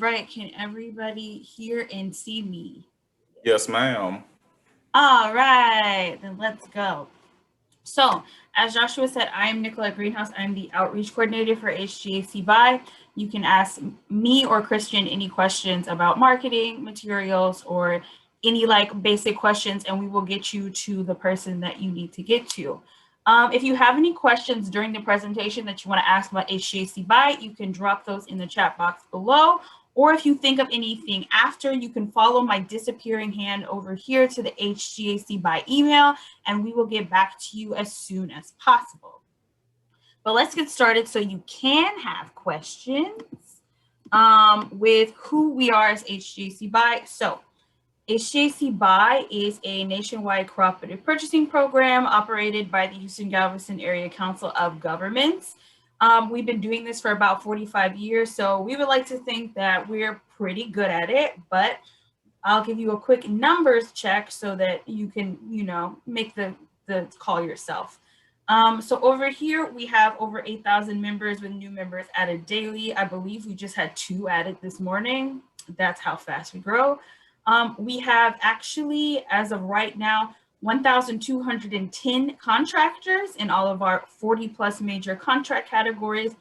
Right, can everybody hear and see me? Yes, ma'am. All right, then let's go. So, as Joshua said, I am Nicolette Greenhouse. I'm the outreach coordinator for HGAC BY. You can ask me or Christian any questions about marketing materials or any like basic questions, and we will get you to the person that you need to get to. If you have any questions during the presentation that you want to ask about HGAC BY, you can drop those in the chat box below. Or if you think of anything after, you can follow my disappearing hand over here to the HGAC BY email, and we will get back to you as soon as possible. But let's get started so you can have questions with who we are as HGAC BY. So HJC BY is a nationwide cooperative purchasing program operated by the Houston-Galveston Area Council of Governments. We've been doing this for about 45 years, so we would like to think that we're pretty good at it, but I'll give you a quick numbers check so that you can, make the call yourself. So over here, we have over 8,000 members with new members added daily. I believe we just had 2 added this morning. That's how fast we grow. We have actually, as of right now, 1,210 contractors in all of our 40 plus major contract categories.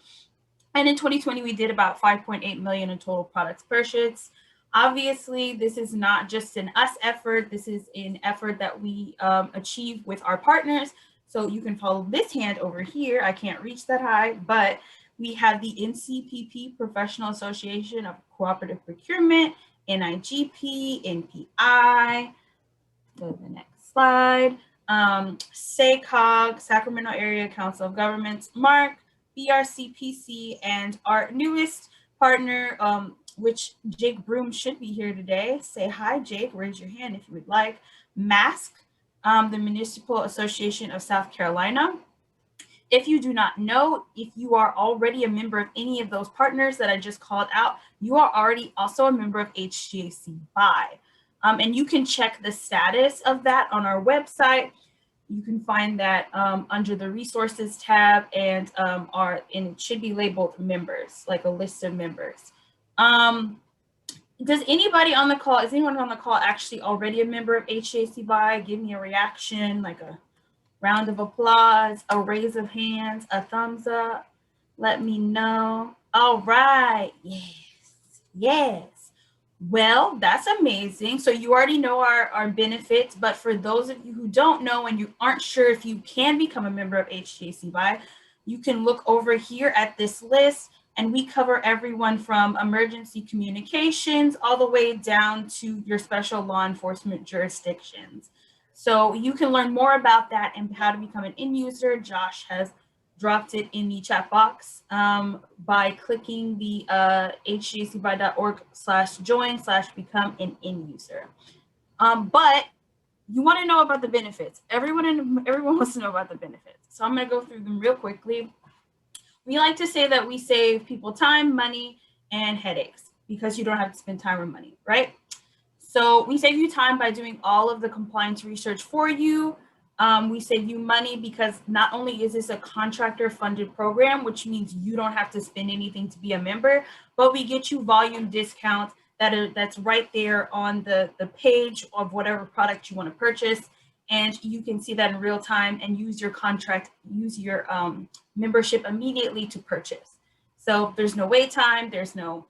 And in 2020, we did about 5.8 million in total products purchased. Obviously, this is not just an us effort. This is an effort that we achieve with our partners. So you can follow this hand over here. I can't reach that high, but we have the NCPP, Professional Association of Cooperative Procurement, NIGP, NPI, go to the next slide, SACOG, Sacramento Area Council of Governments, MARC, BRCPC, and our newest partner, which Jake Broom should be here today. Say hi, Jake, raise your hand if you would like. MASC, the Municipal Association of South Carolina. If you do not know, if you are already a member of any of those partners that I just called out, you are already also a member of HGAC BY. And you can check the status of that on our website. You can find that under the resources tab, and it should be labeled members, like a list of members. Is anyone on the call actually already a member of HGAC BY? Give me a reaction, like a round of applause, a raise of hands, a thumbs up. Let me know. All right. Yes. Well, that's amazing. So you already know our benefits, but for those of you who don't know and you aren't sure if you can become a member of HGAC BY, you can look over here at this list, and we cover everyone from emergency communications all the way down to your special law enforcement jurisdictions. So you can learn more about that and how to become an end user. Josh has dropped it in the chat box by clicking the hgacby.org/join/become an end user. But you want to know about the benefits. Everyone wants to know about the benefits. So I'm going to go through them real quickly. We like to say that we save people time, money, and headaches because you don't have to spend time or money, right? So we save you time by doing all of the compliance research for you. We save you money because not only is this a contractor funded program, which means you don't have to spend anything to be a member, but we get you volume discounts that's right there on the page of whatever product you want to purchase. And you can see that in real time and use your membership immediately to purchase. So there's no wait time, there's no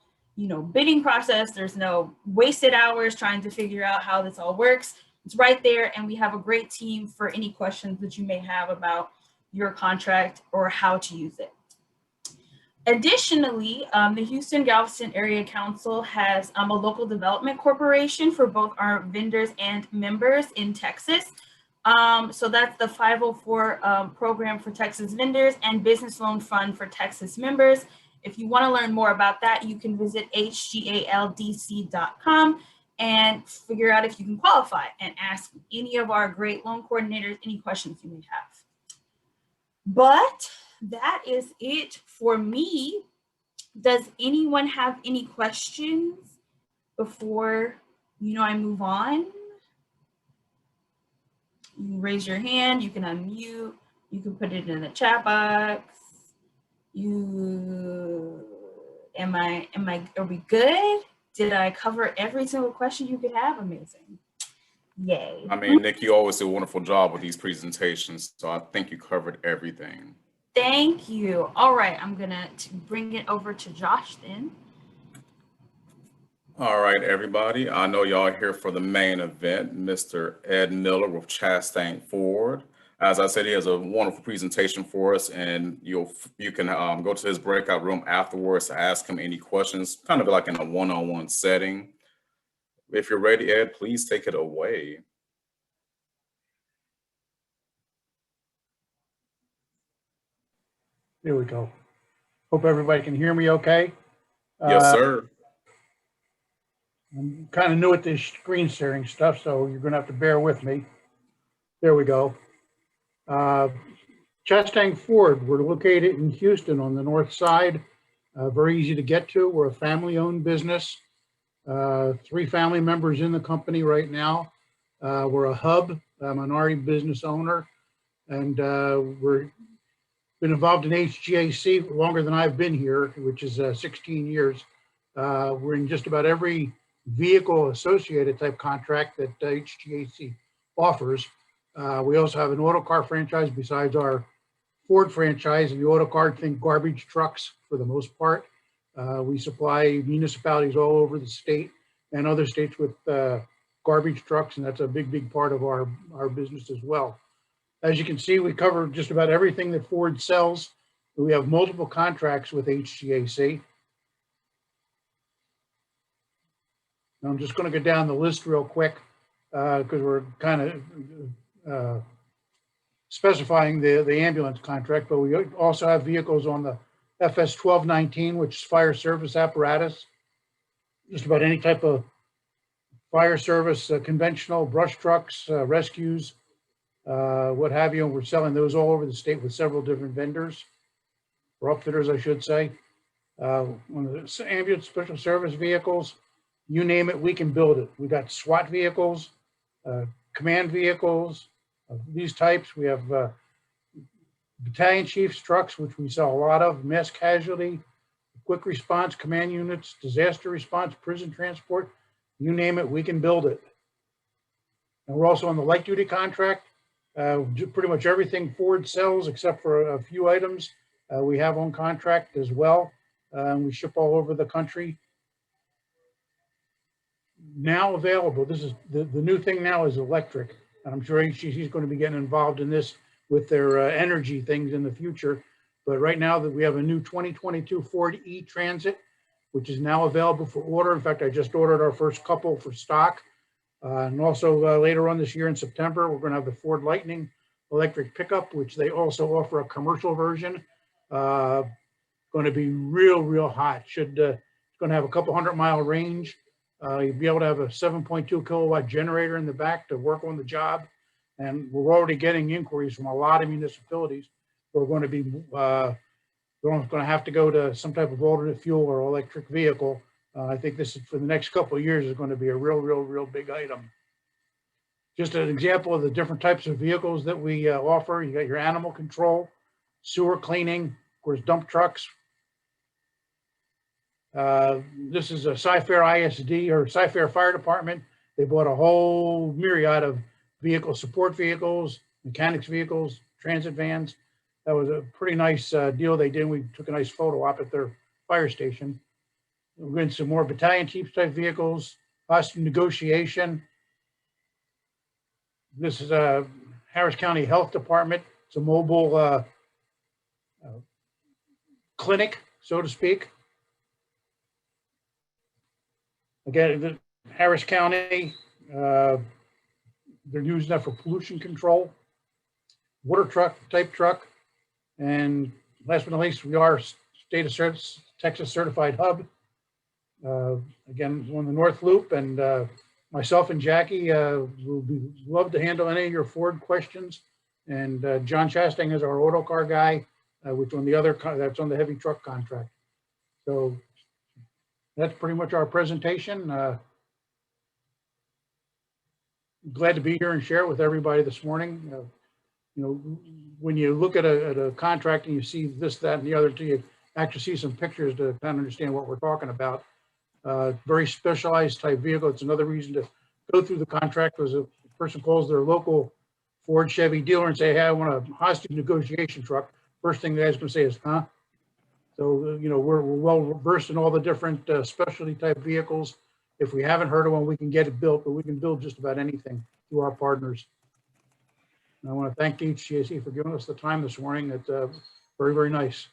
bidding process, there's no wasted hours trying to figure out how this all works. It's right there, and we have a great team for any questions that you may have about your contract or how to use it. Additionally, the Houston-Galveston Area Council has a local development corporation for both our vendors and members in Texas. So that's the 504 program for Texas vendors and business loan fund for Texas members. If you want to learn more about that, you can visit hgaldc.com and figure out if you can qualify and ask any of our great loan coordinators any questions you may have. But that is it for me. Does anyone have any questions before I move on? You can raise your hand, you can unmute, you can put it in the chat box. And Are we good? Did I cover every single question you could have? Amazing. Yay. I mean, Nick, you always do a wonderful job with these presentations, so I think you covered everything. Thank you. All right, I'm gonna bring it over to Josh then. All right, everybody. I know y'all are here for the main event, Mr. Ed Miller with Chastang Ford. As I said, he has a wonderful presentation for us, and you can go to his breakout room afterwards to ask him any questions, kind of like in a one-on-one setting. If you're ready, Ed, please take it away. There we go. Hope everybody can hear me okay. Yes, sir. I'm kind of new at this screen sharing stuff, so you're going to have to bear with me. There we go. Chastang Ford, we're located in Houston on the north side. Very easy to get to. We're a family-owned business. 3 family members in the company right now. We're a hub, a minority business owner, and we're been involved in HSJC longer than I've been here, which is 16 years. We're in just about every vehicle associated type contract that HSJC offers. We also have an auto car franchise besides our Ford franchise, and the auto car, think garbage trucks for the most part. We supply municipalities all over the state and other states with garbage trucks, and that's a big part of our business as well. As you can see, we cover just about everything that Ford sells. We have multiple contracts with HSJC. I'm just going to go down the list real quick because we're kind of specifying the ambulance contract, but we also have vehicles on the FS 1219, which is fire service apparatus. Just about any type of fire service, conventional brush trucks, rescues, what have you. And we're selling those all over the state with several different vendors, or upfitters, I should say. On the ambulance special service vehicles, you name it, we can build it. We got SWAT vehicles, command vehicles of these types. We have battalion chiefs trucks, which we sell a lot of, mass casualty, quick response, command units, disaster response, prison transport, you name it, we can build it. And we're also on the light duty contract. Pretty much everything Ford sells, except for a few items, we have on contract as well. We ship all over the country. Now available, this is the new thing now is electric. And I'm sure HSJC is going to be getting involved in this with their energy things in the future. But right now that we have a new 2022 Ford E-Transit, which is now available for order. In fact, I just ordered our first couple for stock. And also later on this year in September, we're going to have the Ford Lightning electric pickup, which they also offer a commercial version. Going to be real hot. It's going to have a couple 100-mile range. You'll be able to have a 7.2 kilowatt generator in the back to work on the job. And we're already getting inquiries from a lot of municipalities who are going to be going to have to go to some type of alternate fuel or electric vehicle. I think this is for the next couple of years is going to be a real big item. Just an example of the different types of vehicles that we offer. You got your animal control, sewer cleaning, of course, dump trucks. This is a Cy-Fair ISD or Cy-Fair Fire Department. They bought a whole myriad of vehicle support vehicles, mechanics vehicles, transit vans. That was a pretty nice deal they did. We took a nice photo op at their fire station. We're getting some more battalion chief type vehicles, hostage negotiation. This is a Harris County Health Department. It's a mobile clinic, so to speak. Again, the Harris County, they're using that for pollution control, water truck type truck. And last but not least, we are state of Texas certified hub. Again, on the North Loop, and myself and Jackie will love to handle any of your Ford questions. And John Chastang is our auto car guy, which on the other, that's on the heavy truck contract. So that's pretty much our presentation. Glad to be here and share with everybody this morning. You know, when you look at a contract and you see this, that, and the other, you actually see some pictures to kind of understand what we're talking about. Very specialized type vehicle. It's another reason to go through the contract, because if a person calls their local Ford Chevy dealer and say, hey, I want a hostage negotiation truck, first thing the guy's gonna say is, huh? So, you know, we're well versed in all the different specialty type vehicles. If we haven't heard of one, we can get it built, but we can build just about anything through our partners. And I want to thank HSJC for giving us the time this morning. It's very, very nice.